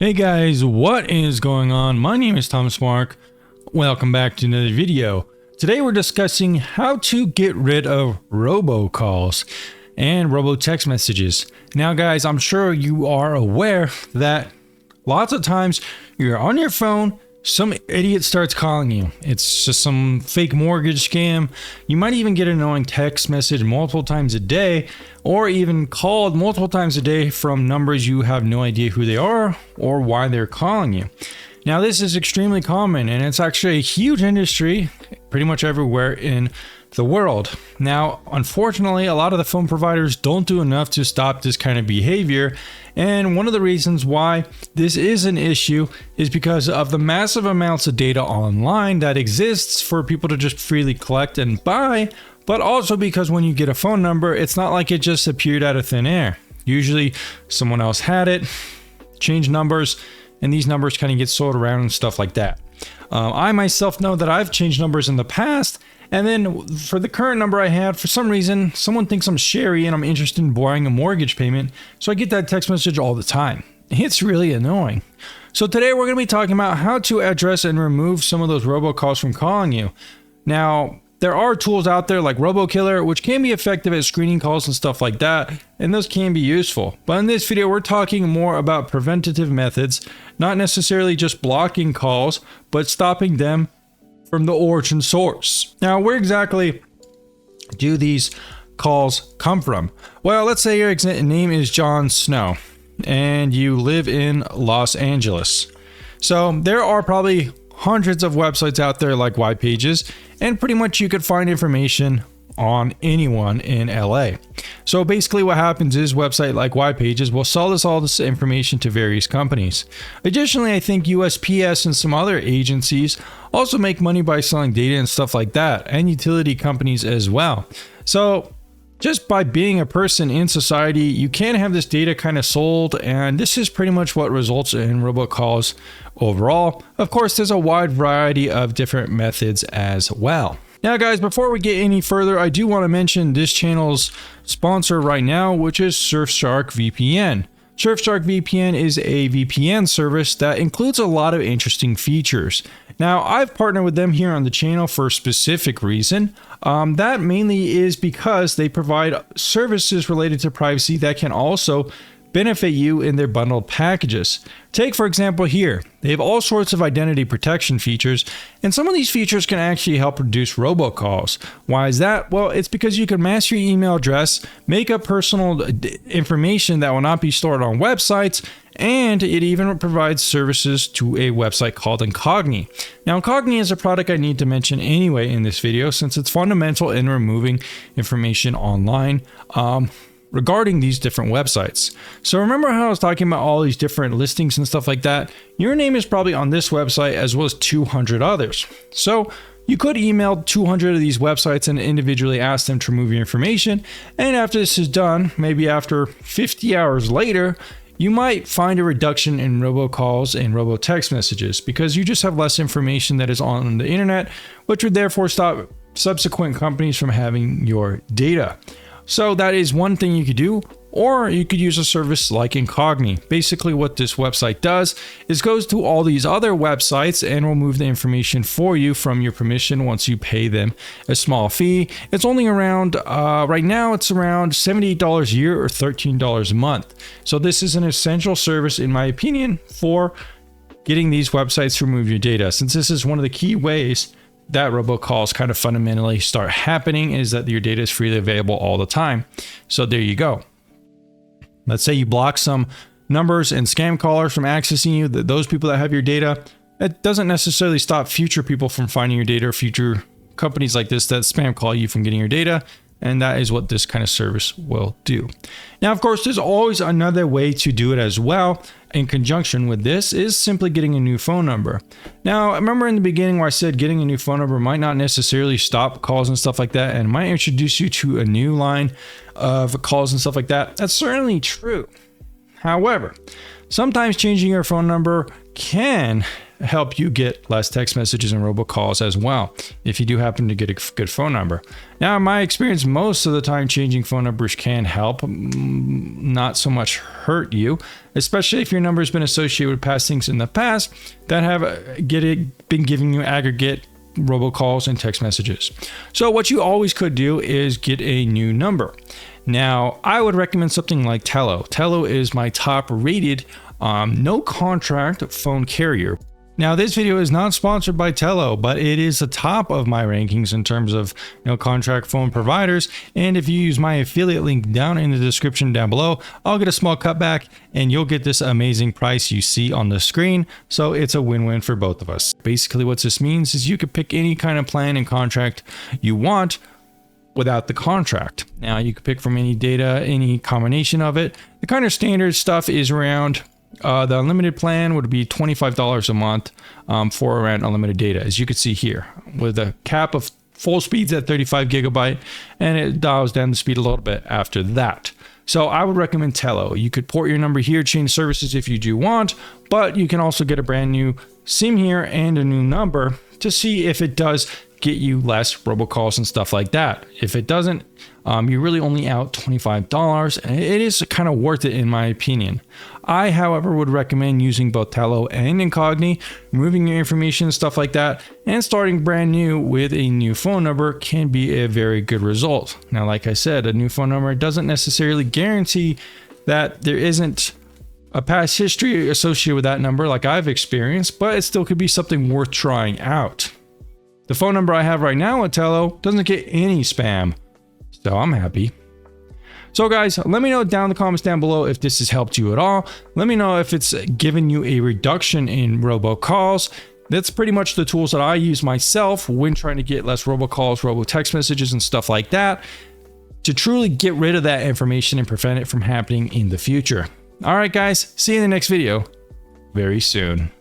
Hey guys, what is going on? My name is Thomas Mark. Welcome back to another video. Today we're discussing how to get rid of robocalls and robotext messages. Now guys, I'm sure you are aware that lots of times you're on your phone, some idiot starts calling you. It's just some fake mortgage scam. You might even get an annoying text message multiple times a day, or even called multiple times a day from numbers you have no idea who they are or why they're calling you. Now this is extremely common, and it's actually a huge industry pretty much everywhere in the world. Now, unfortunately, a lot of the phone providers don't do enough to stop this kind of behavior. And one of the reasons why this is an issue is because of the massive amounts of data online that exists for people to just freely collect and buy, but also because when you get a phone number, it's not like it just appeared out of thin air. Usually someone else had it, changed numbers, and these numbers kind of get sold around and stuff like that. I myself know that I've changed numbers in the past, and then for the current number I had, for some reason, someone thinks I'm Sherry and I'm interested in borrowing a mortgage payment, so I get that text message all the time. It's really annoying. So today we're going to be talking about how to address and remove some of those robocalls from calling you. Now, there are tools out there like RoboKiller, which can be effective at screening calls and stuff like that, and those can be useful. But in this video, we're talking more about preventative methods, not necessarily just blocking calls, but stopping them from the origin source. Now, where exactly do these calls come from? Well, let's say your name is Jon Snow and you live in Los Angeles. So there are probably hundreds of websites out there like white pages, and pretty much you could find information on anyone in LA. So basically what happens is website like white pages will sell all this information to various companies. Additionally, I think USPS and some other agencies also make money by selling data and stuff like that, and utility companies as well. So just by being a person in society, you can have this data kind of sold, and this is pretty much what results in robocalls overall. Of course, there's a wide variety of different methods as well. Now guys, before we get any further, I do want to mention this channel's sponsor right now, which is Surfshark VPN. Surfshark VPN is a VPN service that includes a lot of interesting features. Now, I've partnered with them here on the channel for a specific reason. That mainly is because they provide services related to privacy that can also benefit you in their bundled packages. Take, for example, here. They have all sorts of identity protection features, and some of these features can actually help reduce robocalls. Why is that? Well, it's because you can mask your email address, make up personal information that will not be stored on websites, and it even provides services to a website called Incog. Now, Incog is a product I need to mention anyway in this video, since it's fundamental in removing information online regarding these different websites. So remember how I was talking about all these different listings and stuff like that? Your name is probably on this website as well as 200 others. So you could email 200 of these websites and individually ask them to remove your information. And after this is done, maybe after 50 hours later, you might find a reduction in robocalls and robotext messages because you just have less information that is on the internet, which would therefore stop subsequent companies from having your data. So that is one thing you could do, or you could use a service like Incog. Basically what this website does is goes to all these other websites and will move the information for you from your permission once you pay them a small fee. It's only around, right now it's around $78 a year or $13 a month. So this is an essential service in my opinion for getting these websites to remove your data, since this is one of the key ways that robocalls kind of fundamentally start happening, is that your data is freely available all the time. So there you go. Let's say you block some numbers and scam callers from accessing you, those people that have your data. It doesn't necessarily stop future people from finding your data, or future companies like this that spam call you from getting your data. And that is what this kind of service will do. Now, of course, there's always another way to do it as well. In conjunction with this is simply getting a new phone number. Now, remember in the beginning where I said getting a new phone number might not necessarily stop calls and stuff like that, and might introduce you to a new line of calls and stuff like that. That's certainly true. However, sometimes changing your phone number can help you get less text messages and robocalls as well, if you do happen to get a good phone number. Now, in my experience, most of the time changing phone numbers can help, not so much hurt you, especially if your number has been associated with past things in the past that have been giving you aggregate robocalls and text messages. So what you always could do is get a new number. Now, I would recommend something like Tello. Tello is my top rated no contract phone carrier. Now, this video is not sponsored by Tello, but it is the top of my rankings in terms of contract phone providers. And if you use my affiliate link down in the description down below, I'll get a small cutback and you'll get this amazing price you see on the screen. So it's a win-win for both of us. Basically, what this means is you could pick any kind of plan and contract you want without the contract. Now, you could pick from any data, any combination of it. The kind of standard stuff is around the unlimited plan would be $25 a month for around unlimited data, as you can see here, with a cap of full speeds at 35 gigabyte, and it dials down the speed a little bit after that. So I would recommend Tello. You could port your number here, change services if you do want, but you can also get a brand new SIM here and a new number to see if it does get you less robocalls and stuff like that. If it doesn't, you're really only out $25, and it is kind of worth it in my opinion. I, however, would recommend using both Tello and Incog, removing your information and stuff like that, and starting brand new with a new phone number can be a very good result. Now, like I said, a new phone number doesn't necessarily guarantee that there isn't a past history associated with that number like I've experienced, but it still could be something worth trying out. The phone number I have right now with Tello doesn't get any spam, so I'm happy. So guys, let me know down in the comments down below if this has helped you at all. Let me know if it's given you a reduction in robocalls. That's pretty much the tools that I use myself when trying to get less robocalls, robotext messages, and stuff like that to truly get rid of that information and prevent it from happening in the future. All right, guys, see you in the next video very soon.